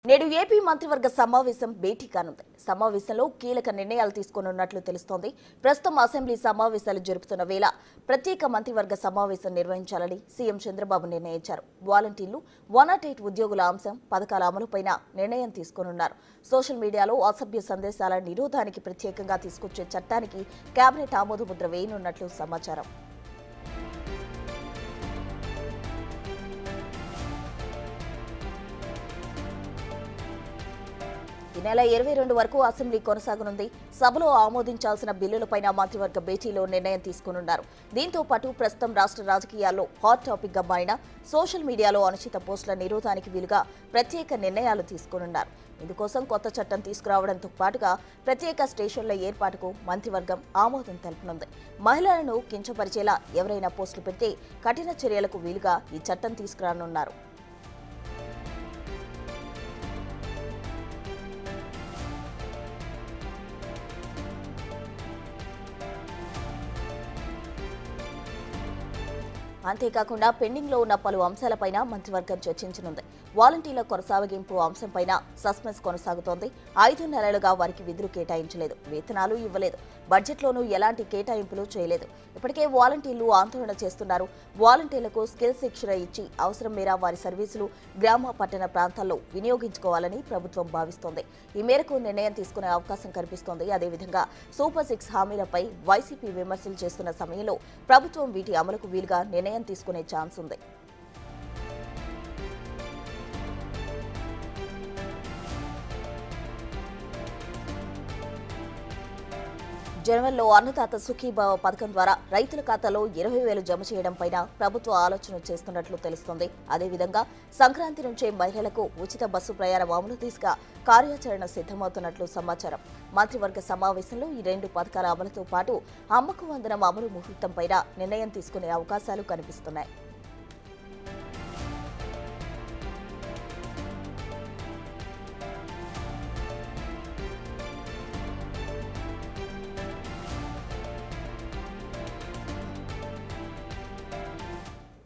నేడు ఏపీ మంత్రివర్గ సమావేశం భేటీ కానుంది. సమావేశంలో కీలక నిర్ణయాలు తీసుకోనున్నట్లు తెలుస్తోంది. ప్రస్తుతం అసెంబ్లీ సమావేశాలు జరుపుతున్న వేళ ప్రత్యేక మంత్రివర్గ సమావేశం నిర్వహించాలని సీఎం చంద్రబాబు నిర్ణయించారు. వాలంటీర్లు 108 ఉద్యోగుల అంశం, పథకాల అమలుపైన నిర్ణయం తీసుకోనున్నారు. సోషల్ మీడియాలో అసభ్య సందేశాల నిరోధానికి ప్రత్యేకంగా తీసుకొచ్చే చట్టానికి కేబినెట్ ఆమోదముద్ర వేయనున్నట్లు సమాచారం. ఈ నెల 22 వరకు అసెంబ్లీ కొనసాగనుంది. సభలో ఆమోదించాల్సిన బిల్లులపైన మంత్రివర్గ భేటీలో నిర్ణయం తీసుకున్నారు. దీంతో పాటు ప్రస్తుతం రాష్ట్ర రాజకీయాల్లో హాట్ టాపిక్ గా మారిన సోషల్ మీడియాలో అనుచిత పోస్టుల నిరోధానికి వీలుగా ప్రత్యేక నిర్ణయాలు తీసుకున్నారు. ఇందుకోసం కొత్త చట్టం తీసుకురావడంతో పాటుగా ప్రత్యేక స్టేషన్ల ఏర్పాటుకు మంత్రివర్గం ఆమోదం తెలుపనుంది. మహిళలను కించపరిచేలా ఎవరైనా పోస్టులు పెడితే కఠిన చర్యలకు వీలుగా ఈ చట్టం తీసుకురానున్నారు. అంతేకాకుండా పెండింగ్ లో ఉన్న పలు అంశాలపైన మంత్రివర్గం చర్చించనుంది. వాలంటీర్ల కొనసాగింపు అంశంపైన సస్పెన్స్ కొనసాగుతోంది. 5 నెలలుగా వారికి విధులు కేటాయించలేదు, వేతనాలు ఇవ్వలేదు, బడ్జెట్లోనూ ఎలాంటి కేటాయింపులు చేయలేదు. ఇప్పటికే వాలంటీర్లు ఆందోళన చేస్తున్నారు. వాలంటీర్లకు స్కిల్ శిక్షణ ఇచ్చి అవసరం మేర వారి సర్వీసులు గ్రామ పట్టణ ప్రాంతాల్లో వినియోగించుకోవాలని ప్రభుత్వం భావిస్తోంది. ఈ మేరకు నిర్ణయం తీసుకునే అవకాశం కనిపిస్తోంది. అదేవిధంగా సూపర్ 6 హామీలపై వైసీపీ విమర్శలు చేస్తున్న సమయంలో ప్రభుత్వం వీటి అమలుకు వీలుగా నిర్ణయం తీసుకునే ఛాన్స్ ఉంది. జనవరిలో అన్నదాత సుఖీభావ పథకం ద్వారా రైతుల ఖాతాలో 20,000 జమ చేయడం పైన ప్రభుత్వం ఆలోచన చేస్తున్నట్లు తెలుస్తోంది. అదేవిధంగా సంక్రాంతి నుంచే మహిళలకు ఉచిత బస్సు ప్రయాణం అమలు దిశగా కార్యాచరణ సిద్ధమవుతున్నట్లు సమాచారం. మంత్రివర్గ సమావేశంలో ఈ 2 పథకాల అమలుతో పాటు అమ్మకు వందనం అమలు ముహూర్తం పైన నిర్ణయం తీసుకునే అవకాశాలు కనిపిస్తున్నాయి.